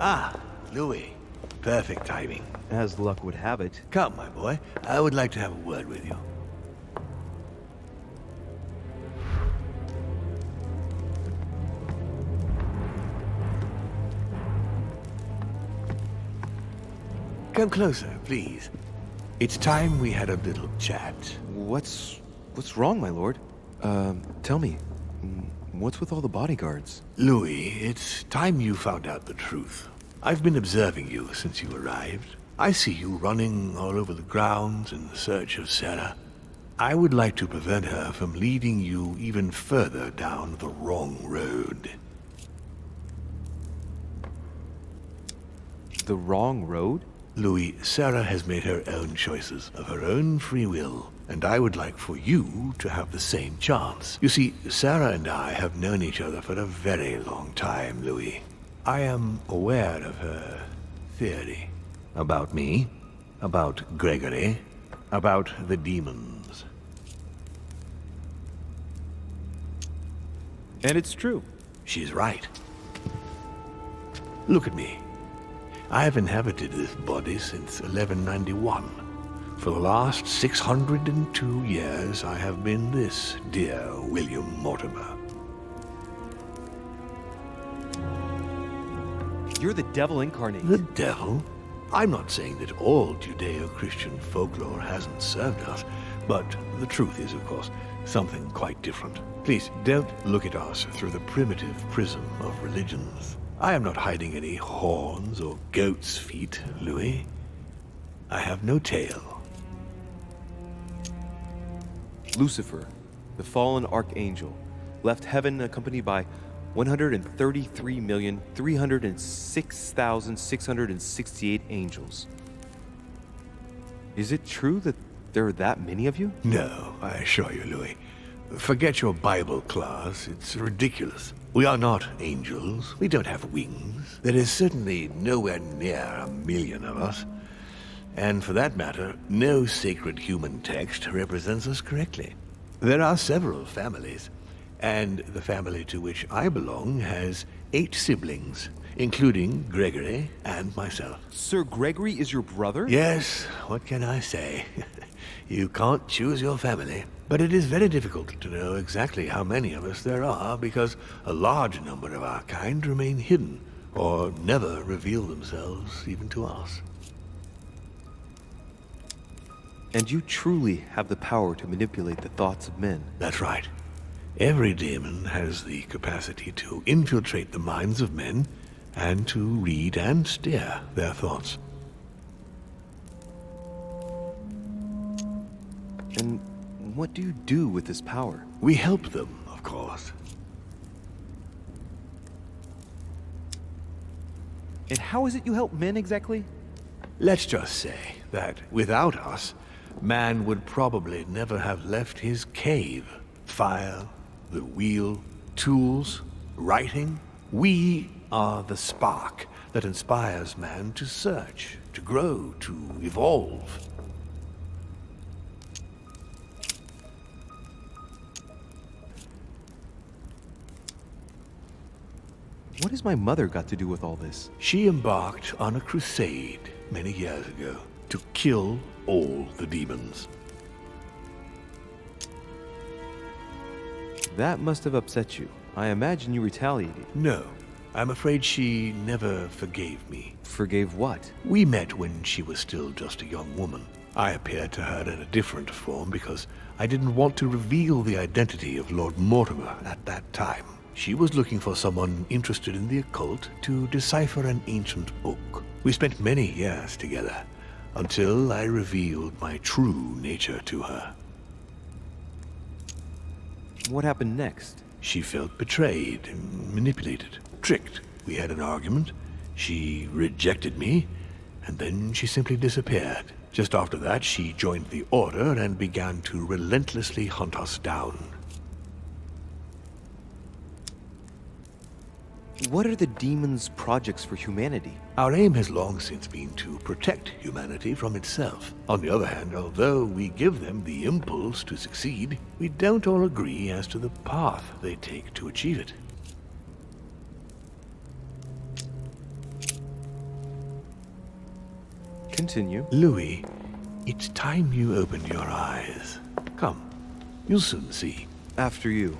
Ah, Louis. Perfect timing. As luck would have it. Come, my boy. I would like to have a word with you. Come closer, please. It's time we had a little chat. What's wrong, my lord? Tell me. What's with all the bodyguards? Louis, it's time you found out the truth. I've been observing you since you arrived. I see you running all over the grounds in search of Sarah. I would like to prevent her from leading you even further down the wrong road. The wrong road? Louis, Sarah has made her own choices of her own free will, and I would like for you to have the same chance. You see, Sarah and I have known each other for a very long time, Louis. I am aware of her theory. About me, about Gregory, about the demons. And it's true. She's right. Look at me. I have inhabited this body since 1191. For the last 602 years, I have been this dear William Mortimer. You're the devil incarnate. The devil? I'm not saying that all Judeo-Christian folklore hasn't served us, but the truth is, of course, something quite different. Please, don't look at us through the primitive prism of religions. I am not hiding any horns or goat's feet, Louis. I have no tail. Lucifer, the fallen archangel, left heaven accompanied by 133,306,668 angels. Is it true that there are that many of you? No, I assure you, Louis. Forget your Bible class. It's ridiculous. We are not angels. We don't have wings. There is certainly nowhere near 1,000,000 of us. And for that matter, no sacred human text represents us correctly. There are several families, and the family to which I belong has 8 siblings, including Gregory and myself. Sir Gregory is your brother? Yes, what can I say? You can't choose your family. But it is very difficult to know exactly how many of us there are because a large number of our kind remain hidden or never reveal themselves even to us. And you truly have the power to manipulate the thoughts of men. That's right. Every demon has the capacity to infiltrate the minds of men and to read and steer their thoughts. And what do you do with this power? We help them, of course. And how is it you help men exactly? Let's just say that without us, man would probably never have left his cave. Fire, the wheel, tools, writing. We are the spark that inspires man to search, to grow, to evolve. What has my mother got to do with all this? She embarked on a crusade many years ago to kill all the demons. That must have upset you. I imagine you retaliated. No, I'm afraid she never forgave me. Forgave what? We met when she was still just a young woman. I appeared to her in a different form because I didn't want to reveal the identity of Lord Mortimer at that time. She was looking for someone interested in the occult to decipher an ancient book. We spent many years together until I revealed my true nature to her. What happened next? She felt betrayed, manipulated, tricked. We had an argument. She rejected me, and then she simply disappeared. Just after that, she joined the Order and began to relentlessly hunt us down. What are the demons' projects for humanity? Our aim has long since been to protect humanity from itself. On the other hand, although we give them the impulse to succeed, we don't all agree as to the path they take to achieve it. Continue. Louis, it's time you opened your eyes. Come, you'll soon see. After you.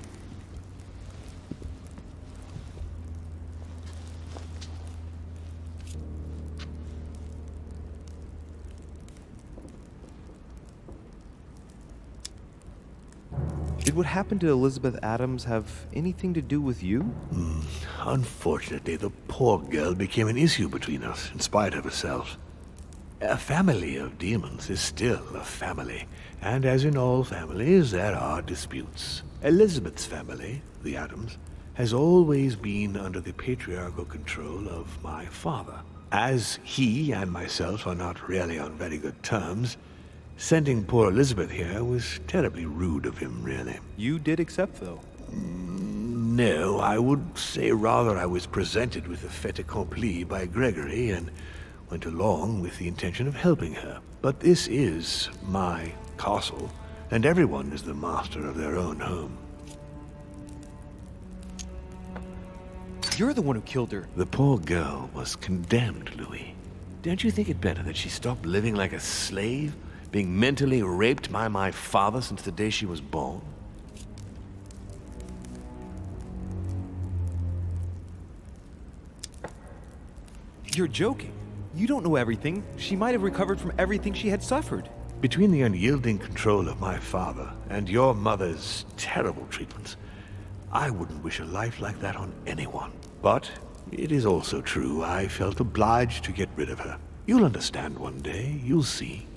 Did what happened to Elizabeth Adams have anything to do with you? Unfortunately, the poor girl became an issue between us, in spite of herself. A family of demons is still a family, and as in all families, there are disputes. Elizabeth's family, the Adams, has always been under the patriarchal control of my father. As he and myself are not really on very good terms, sending poor Elizabeth here was terribly rude of him, really. You did accept, though. No, I would say rather I was presented with a fait accompli by Gregory and went along with the intention of helping her. But this is my castle, and everyone is the master of their own home. You're the one who killed her. The poor girl was condemned, Louis. Don't you think it better that she stopped living like a slave, being mentally raped by my father since the day she was born? You're joking. You don't know everything. She might have recovered from everything she had suffered. Between the unyielding control of my father and your mother's terrible treatments, I wouldn't wish a life like that on anyone. But it is also true I felt obliged to get rid of her. You'll understand one day. You'll see.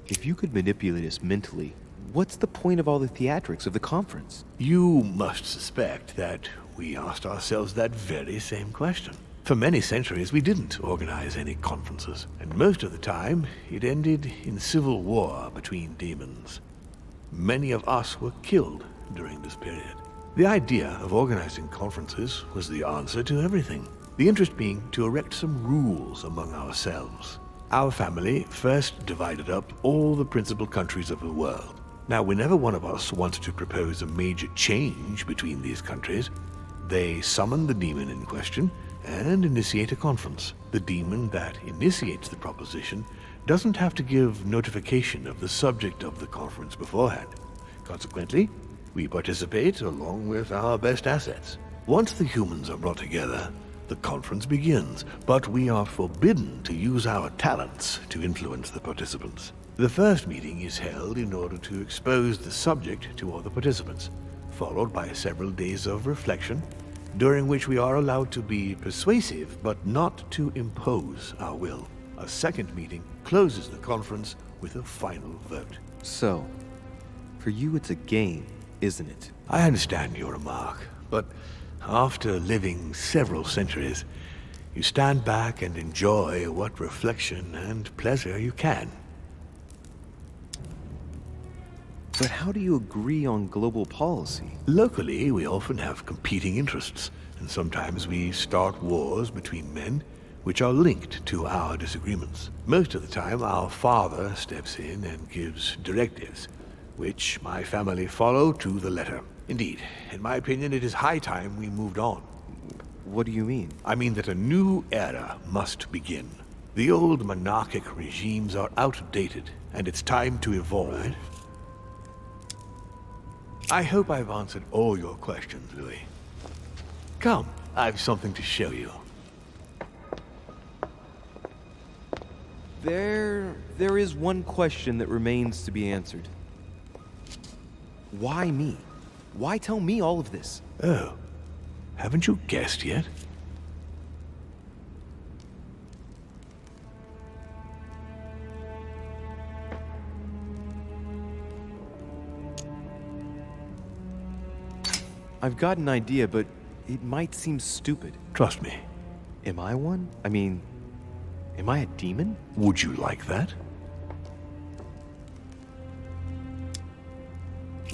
If you could manipulate us mentally, what's the point of all the theatrics of the conference? You must suspect that we asked ourselves that very same question. For many centuries, we didn't organize any conferences, and most of the time, it ended in civil war between demons. Many of us were killed during this period. The idea of organizing conferences was the answer to everything, the interest being to erect some rules among ourselves. Our family first divided up all the principal countries of the world. Now, whenever one of us wanted to propose a major change between these countries, they summon the demon in question and initiate a conference. The demon that initiates the proposition doesn't have to give notification of the subject of the conference beforehand. Consequently, we participate along with our best assets. Once the humans are brought together, the conference begins, but we are forbidden to use our talents to influence the participants. The first meeting is held in order to expose the subject to all the participants, followed by several days of reflection, during which we are allowed to be persuasive but not to impose our will. A second meeting closes the conference with a final vote. So, for you it's a game, isn't it? I understand your remark, but after living several centuries, you stand back and enjoy what reflection and pleasure you can. But how do you agree on global policy? Locally, we often have competing interests, and sometimes we start wars between men which are linked to our disagreements. Most of the time, our father steps in and gives directives, which my family follow to the letter. Indeed, in my opinion, it is high time we moved on. What do you mean? I mean that a new era must begin. The old monarchic regimes are outdated, and it's time to evolve. Right. I hope I've answered all your questions, Louis. Come, I've something to show you. There is one question that remains to be answered. Why me? Why tell me all of this? Oh, haven't you guessed yet? I've got an idea, but it might seem stupid. Trust me. Am I one? I mean, am I a demon? Would you like that?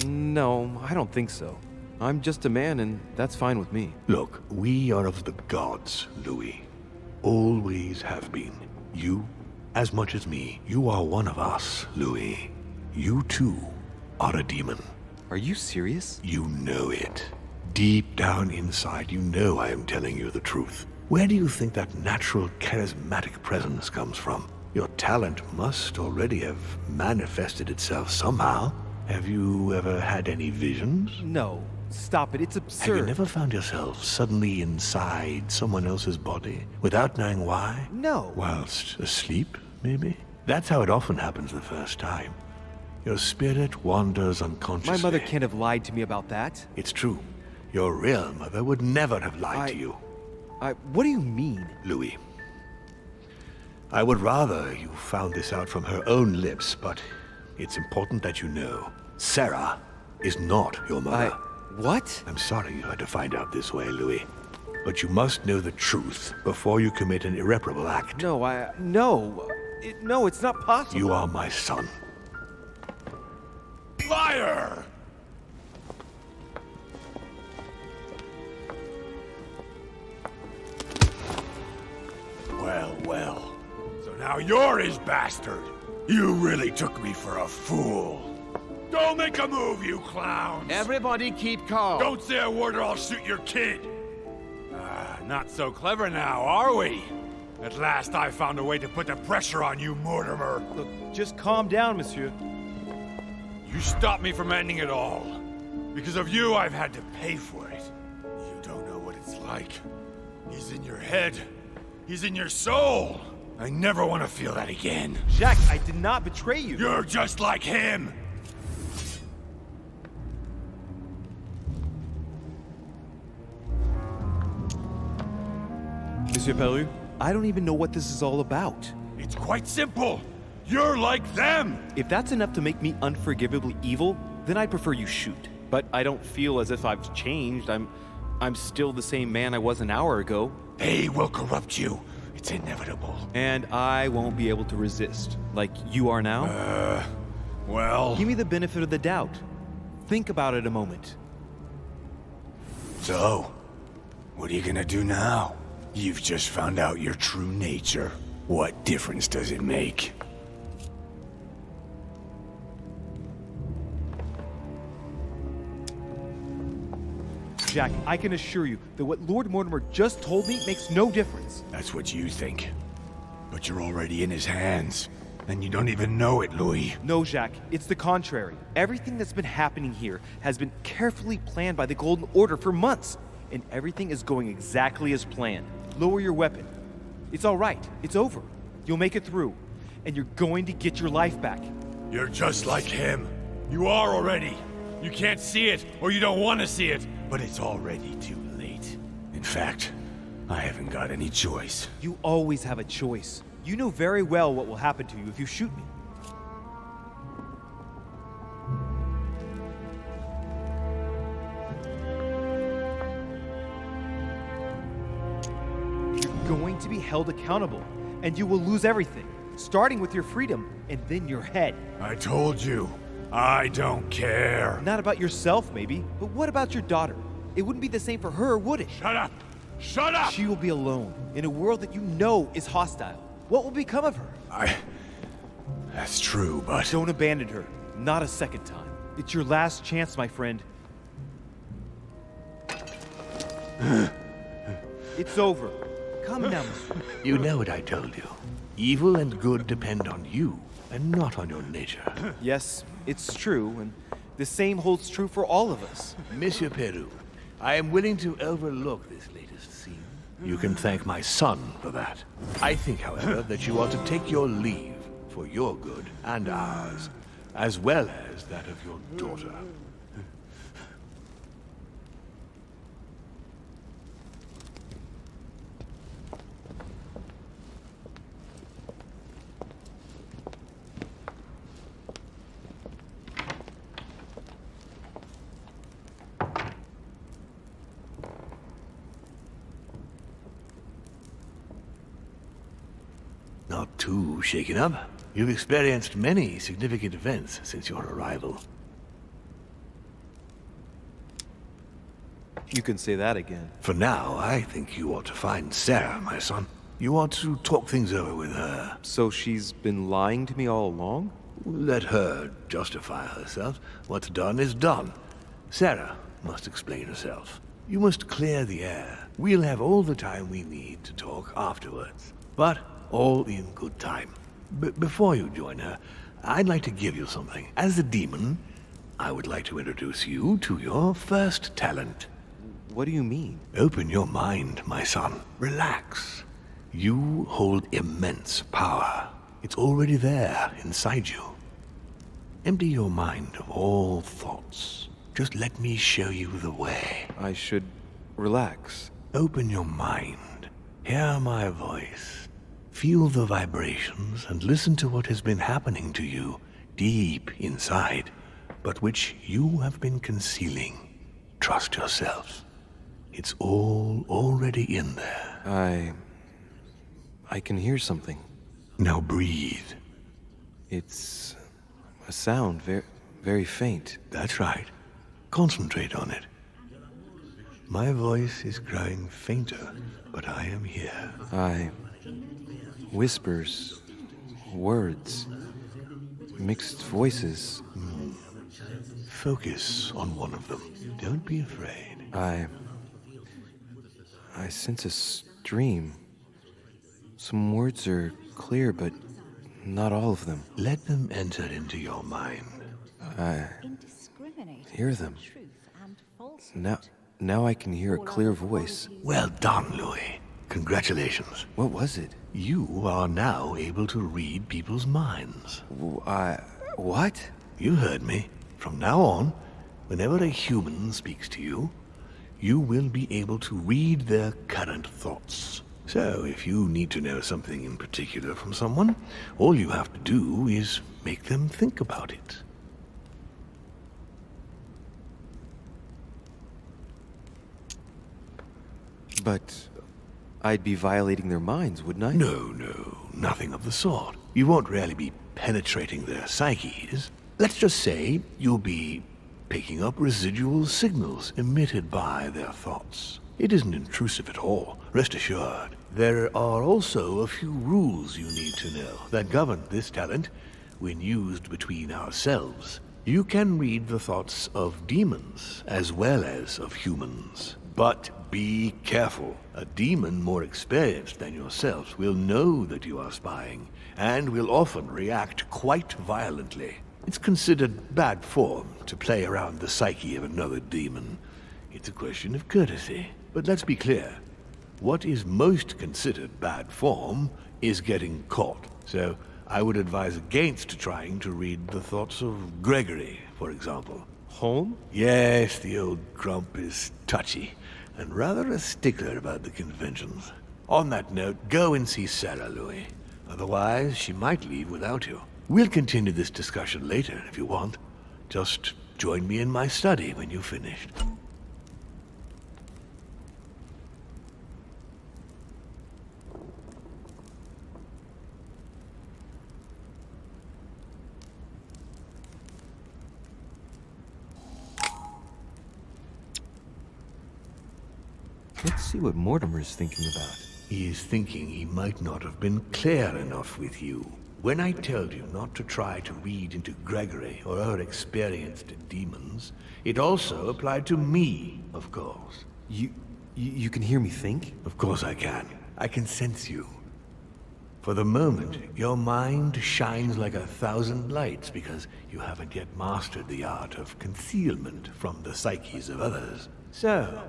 No, I don't think so. I'm just a man, and that's fine with me. Look, we are of the gods, Louis. Always have been. You, as much as me. You are one of us, Louis. You too are a demon. Are you serious? You know it. Deep down inside, you know I am telling you the truth. Where do you think that natural charismatic presence comes from? Your talent must already have manifested itself somehow. Have you ever had any visions? No, stop it. It's Have absurd. you never found yourself suddenly inside someone else's body without knowing why? No. Whilst asleep, maybe? That's how it often happens the first time. Your spirit wanders unconsciously. My mother can't have lied to me about that. It's true. Your real mother would never have lied to you. What do you mean? Louis. I would rather you found this out from her own lips, but it's important that you know. Sarah is not your mother. What? I'm sorry you had to find out this way, Louis. But you must know the truth before you commit an irreparable act. No, no, it's not possible. You are my son. Liar! Well, well. So now you're his bastard. You really took me for a fool. Don't make a move, you clowns! Everybody keep calm. Don't say a word or I'll shoot your kid! Not so clever now, are we? At last I found a way to put the pressure on you, Mortimer. Look, just calm down, monsieur. You stopped me from ending it all. Because of you, I've had to pay for it. You don't know what it's like. He's in your head. He's in your soul. I never want to feel that again. Jack, I did not betray you. You're just like him. Monsieur Peru, I don't even know what this is all about. It's quite simple. You're like them. If that's enough to make me unforgivably evil, then I prefer you shoot. But I don't feel as if I've changed. I'm still the same man I was an hour ago. They will corrupt you. It's inevitable. And I won't be able to resist, like you are now. Well... Give me the benefit of the doubt. Think about it a moment. So, what are you gonna do now? You've just found out your true nature. What difference does it make? Jack, I can assure you that what Lord Mortimer just told me makes no difference. That's what you think. But you're already in his hands. And you don't even know it, Louis. No, Jack, it's the contrary. Everything that's been happening here has been carefully planned by the Golden Order for months. And everything is going exactly as planned. Lower your weapon. It's all right. It's over. You'll make it through. And you're going to get your life back. You're just like him. You are already. You can't see it, or you don't want to see it. But it's already too late. In fact, I haven't got any choice. You always have a choice. You know very well what will happen to you if you shoot me. You're going to be held accountable, and you will lose everything, starting with your freedom and then your head. I told you, I don't care. Not about yourself, maybe, but what about your daughter? It wouldn't be the same for her, would it? Shut up! Shut up! She will be alone, in a world that you know is hostile. What will become of her? That's true, but... Don't abandon her. Not a second time. It's your last chance, my friend. It's over. Come now, monsieur. You know what I told you. Evil and good depend on you, and not on your nature. Yes, it's true, and the same holds true for all of us. Monsieur Peru, I am willing to overlook this latest scene. You can thank my son for that. I think, however, that you ought to take your leave for your good and ours, as well as that of your daughter. Not too shaken up. You've experienced many significant events since your arrival. You can say that again. For now, I think you ought to find Sarah, my son. You ought to talk things over with her. So she's been lying to me all along? Let her justify herself. What's done is done. Sarah must explain herself. You must clear the air. We'll have all the time we need to talk afterwards, but all in good time. Before you join her, I'd like to give you something. As a demon, I would like to introduce you to your first talent. What do you mean? Open your mind, my son. Relax. You hold immense power. It's already there inside you. Empty your mind of all thoughts. Just let me show you the way. I should relax. Open your mind. Hear my voice. Feel the vibrations and listen to what has been happening to you deep inside, but which you have been concealing. Trust yourself. It's all already in there. I can hear something. Now breathe. It's a sound, very faint. That's right. Concentrate on it. My voice is growing fainter, but I am here. Whispers, words, mixed voices. Focus on one of them. Don't be afraid. I sense a stream. Some words are clear, but not all of them. Let them enter into your mind. Hear them. Now I can hear a clear voice. Well done, Louis. Congratulations. What was it? You are now able to read people's minds. What? You heard me. From now on, whenever a human speaks to you, you will be able to read their current thoughts. So, if you need to know something in particular from someone, all you have to do is make them think about it. But I'd be violating their minds, wouldn't I? No, nothing of the sort. You won't really be penetrating their psyches. Let's just say you'll be picking up residual signals emitted by their thoughts. It isn't intrusive at all, rest assured. There are also a few rules you need to know that govern this talent when used between ourselves. You can read the thoughts of demons as well as of humans. But be careful. A demon more experienced than yourself will know that you are spying and will often react quite violently. It's considered bad form to play around the psyche of another demon. It's a question of courtesy. But let's be clear. What is most considered bad form is getting caught. So I would advise against trying to read the thoughts of Gregory, for example. Home? Yes, the old grump is touchy and rather a stickler about the conventions. On that note, go and see Sarah, Louis. Otherwise, she might leave without you. We'll continue this discussion later if you want. Just join me in my study when you've finished. Let's see what Mortimer's thinking about. He is thinking he might not have been clear enough with you. When I told you not to try to read into Gregory or her experienced demons, it also applied to me, of course. You can hear me think? Of course I can. I can sense you. For the moment, your mind shines like 1,000 lights because you haven't yet mastered the art of concealment from the psyches of others. So,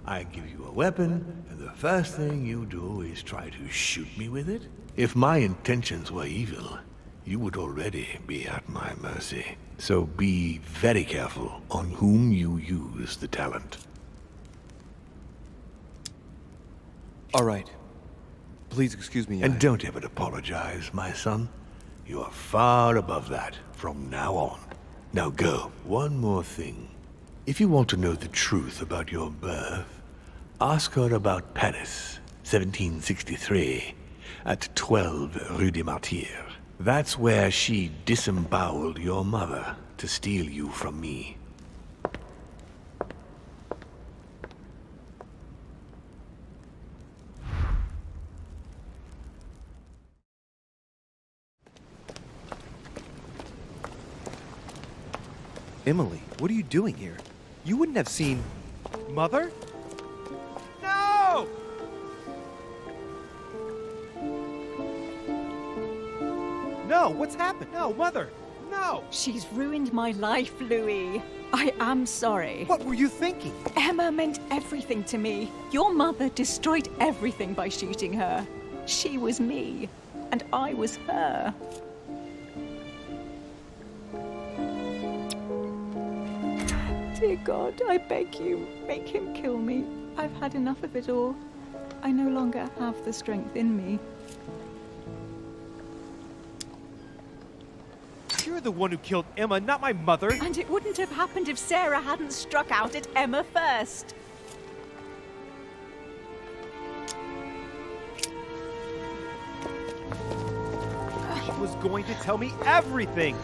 I give you a weapon, and the first thing you do is try to shoot me with it? If my intentions were evil, you would already be at my mercy. So be very careful on whom you use the talent. All right. Please excuse me. And don't ever apologize, my son. You are far above that from now on. Now go. One more thing. If you want to know the truth about your birth, ask her about Paris, 1763, at 12 Rue des Martyrs. That's where she disemboweled your mother to steal you from me. Emily, what are you doing here? You wouldn't have seen... Mother? No! no, what's happened? No, Mother, no. She's ruined my life, Louis. I am sorry. What were you thinking? Emma meant everything to me. Your mother destroyed everything by shooting her. She was me, and I was her. Dear God, I beg you, make him kill me. I've had enough of it all. I no longer have the strength in me. You're the one who killed Emma, not my mother. And it wouldn't have happened if Sarah hadn't struck out at Emma first. She was going to tell me everything.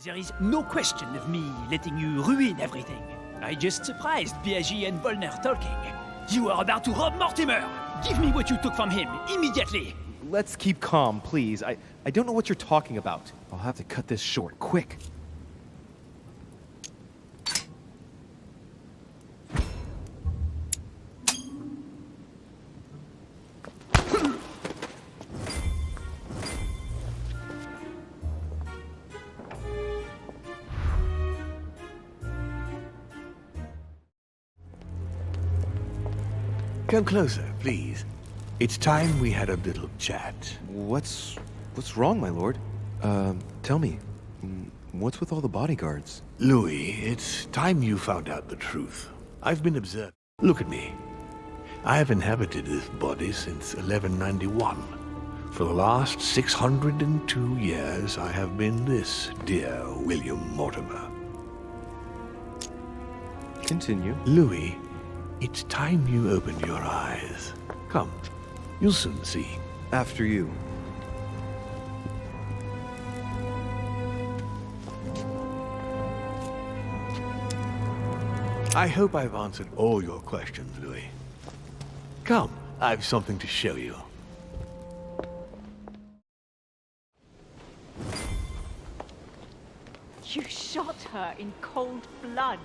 There is no question of me letting you ruin everything. I just surprised Biaggi and Volner talking. You are about to rob Mortimer! Give me what you took from him, immediately! Let's keep calm, please. I don't know what you're talking about. I'll have to cut this short, quick. Come closer, please. It's time we had a little chat. What's wrong, my lord? Tell me, what's with all the bodyguards? Louis, it's time you found out the truth. I've been observed. Look at me. I have inhabited this body since 1191. For the last 602 years, I have been this dear William Mortimer. Continue. Louis, it's time you opened your eyes. Come, you'll soon see. After you. I hope I've answered all your questions, Louis. Come, I've something to show you. You shot her in cold blood.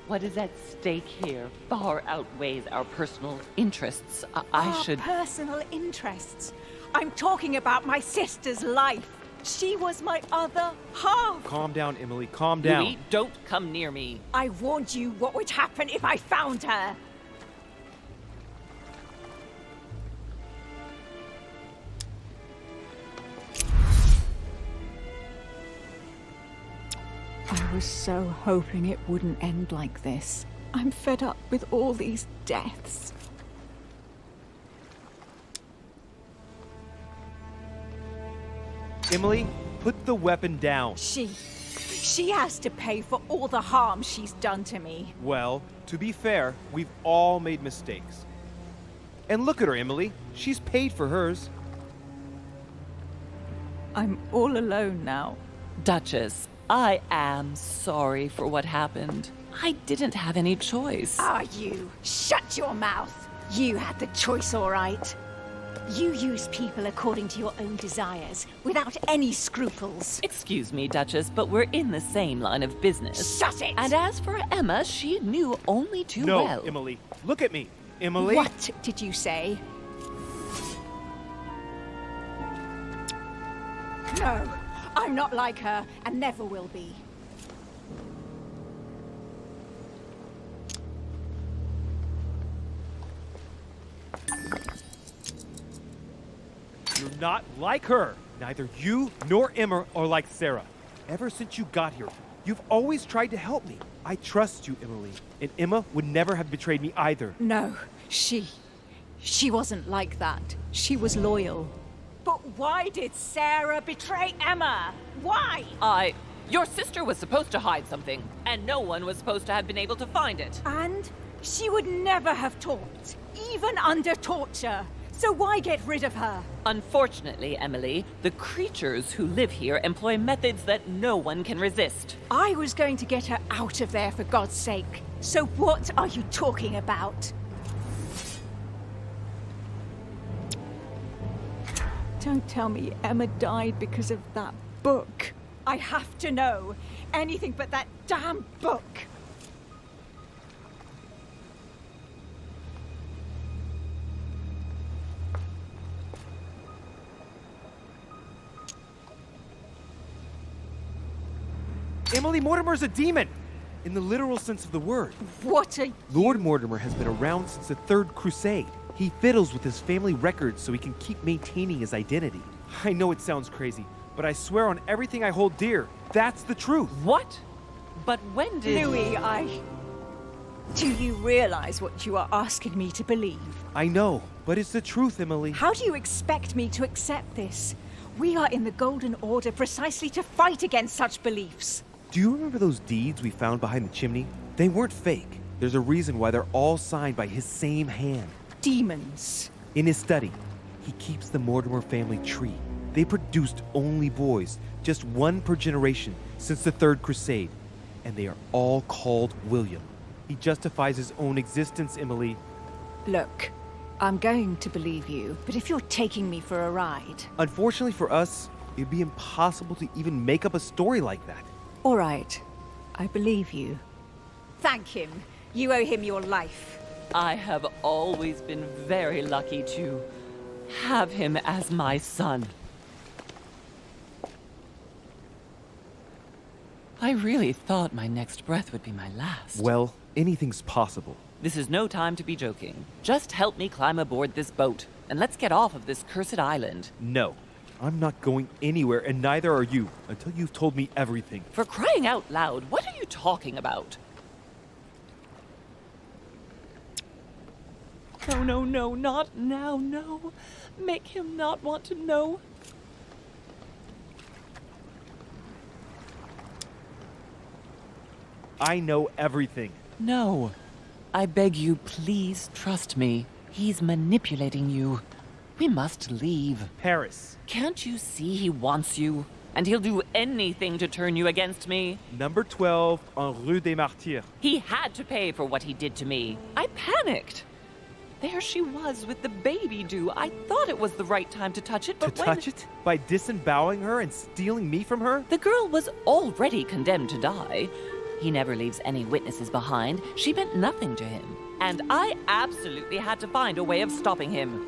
What is at stake here far outweighs our personal interests. I Our should... personal interests. I'm talking about my sister's life. She was my other half. Calm down, Emily, calm down. Louis, don't come near me. I warned you what would happen if I found her. I was so hoping it wouldn't end like this. I'm fed up with all these deaths. Emily, put the weapon down. She has to pay for all the harm she's done to me. Well, to be fair, we've all made mistakes. And look at her, Emily. She's paid for hers. I'm all alone now. Duchess, I am sorry for what happened. I didn't have any choice. Are you? Shut your mouth. You had the choice, all right. You use people according to your own desires, without any scruples. Excuse me, Duchess, but we're in the same line of business. Shut it! And as for Emma, she knew only too No, well. Emily, look at me. Emily? What did you say? No, I'm not like her, and never will be. You're not like her. Neither you nor Emma are like Sarah. Ever since you got here, you've always tried to help me. I trust you, Emily. And Emma would never have betrayed me either. No, she wasn't like that. She was loyal. But why did Sarah betray Emma? Why? Your sister was supposed to hide something, and no one was supposed to have been able to find it. And she would never have talked, even under torture. So why get rid of her? Unfortunately, Emily, the creatures who live here employ methods that no one can resist. I was going to get her out of there for God's sake. So what are you talking about? Don't tell me Emma died because of that book. I have to know. Anything but that damn book. Emily Mortimer's a demon! In the literal sense of the word. What a... Lord Mortimer has been around since the Third Crusade. He fiddles with his family records so he can keep maintaining his identity. I know it sounds crazy, but I swear on everything I hold dear, that's the truth. What? But when did... Louis, Do you realize what you are asking me to believe? I know, but it's the truth, Emily. How do you expect me to accept this? We are in the Golden Order precisely to fight against such beliefs. Do you remember those deeds we found behind the chimney? They weren't fake. There's a reason why they're all signed by his same hand. Demons. In his study, he keeps the Mortimer family tree. They produced only boys, just one per generation since the Third Crusade, and they are all called William. He justifies his own existence, Emily. Look, I'm going to believe you, but if you're taking me for a ride... Unfortunately for us, it'd be impossible to even make up a story like that. All right, I believe you. Thank him. You owe him your life. I have always been very lucky to have him as my son. I really thought my next breath would be my last. Well, anything's possible. This is no time to be joking. Just help me climb aboard this boat, and let's get off of this cursed island. No, I'm not going anywhere, and neither are you, until you've told me everything. For crying out loud, what are you talking about? No, no, no, not now, no. Make him not want to know. I know everything. No. I beg you, please trust me. He's manipulating you. We must leave. Paris. Can't you see he wants you? And he'll do anything to turn you against me. Number 12 on Rue des Martyrs. He had to pay for what he did to me. I panicked. There she was with the baby due. I thought it was the right time to touch it, but Touch it? By disemboweling her and stealing me from her? The girl was already condemned to die. He never leaves any witnesses behind. She meant nothing to him. And I absolutely had to find a way of stopping him.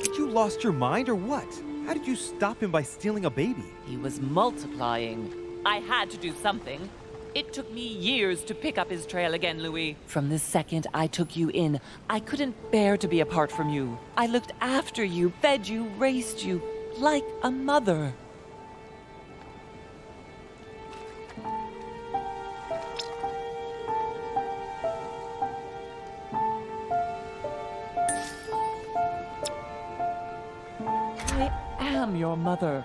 Did you lost your mind or what? How did you stop him by stealing a baby? He was multiplying. I had to do something. It took me years to pick up his trail again, Louis. From the second I took you in, I couldn't bear to be apart from you. I looked after you, fed you, raised you, like a mother. I am your mother.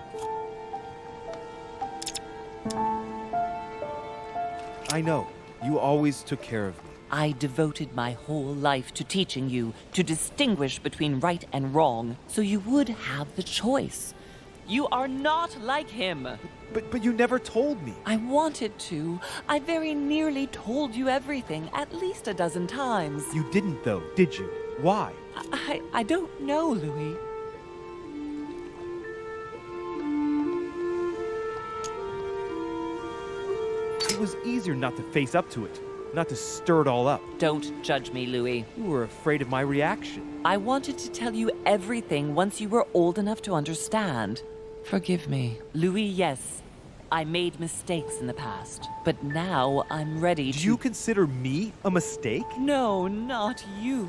I know. You always took care of me. I devoted my whole life to teaching you to distinguish between right and wrong, so you would have the choice. You are not like him. But you never told me. I wanted to. I very nearly told you everything, at least a dozen times. You didn't though, did you? Why? I don't know, Louis. It was easier not to face up to it, not to stir it all up. Don't judge me, Louis. You were afraid of my reaction. I wanted to tell you everything once you were old enough to understand. Forgive me. Louis, yes. I made mistakes in the past, but now I'm ready to... Do you consider me a mistake? No, not you.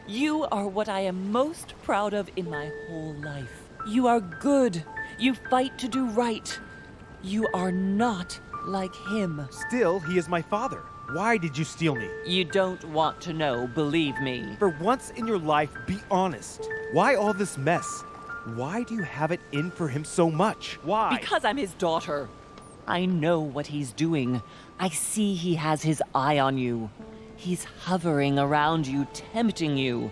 You are what I am most proud of in my whole life. You are good. You fight to do right. You are not like him. Still, he is my father. Why did you steal me? You don't want to know, believe me. For once in your life, be honest. Why all this mess? Why do you have it in for him so much? Why? Because I'm his daughter. I know what he's doing. I see he has his eye on you. He's hovering around you, tempting you.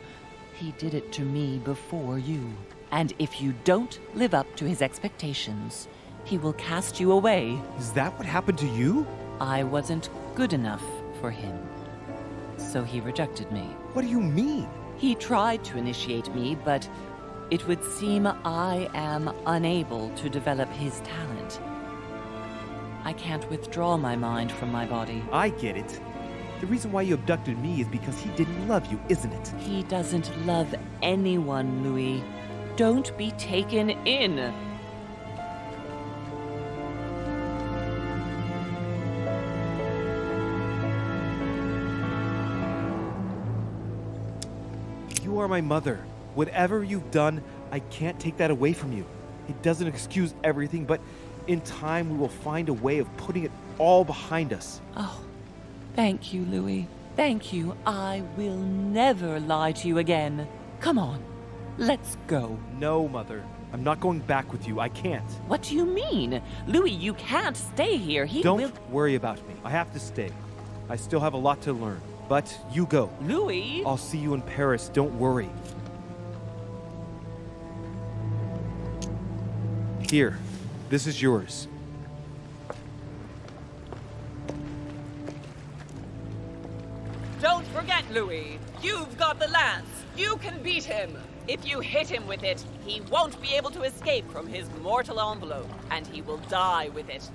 He did it to me before you. And if you don't live up to his expectations, he will cast you away. Is that what happened to you? I wasn't good enough for him, so he rejected me. What do you mean? He tried to initiate me, but it would seem I am unable to develop his talent. I can't withdraw my mind from my body. I get it. The reason why you abducted me is because he didn't love you, isn't it? He doesn't love anyone, Louis. Don't be taken in. You are my mother. Whatever you've done, I can't take that away from you. It doesn't excuse everything, but in time we will find a way of putting it all behind us. Oh, thank you, Louis. Thank you. I will never lie to you again. Come on, let's go. No, Mother. I'm not going back with you. I can't. What do you mean? Louis, you can't stay here. Don't worry about me. I have to stay. I still have a lot to learn. But you go. Louis! I'll see you in Paris. Don't worry. Here. This is yours. Don't forget, Louis. You've got the lance. You can beat him. If you hit him with it, he won't be able to escape from his mortal envelope, and he will die with it.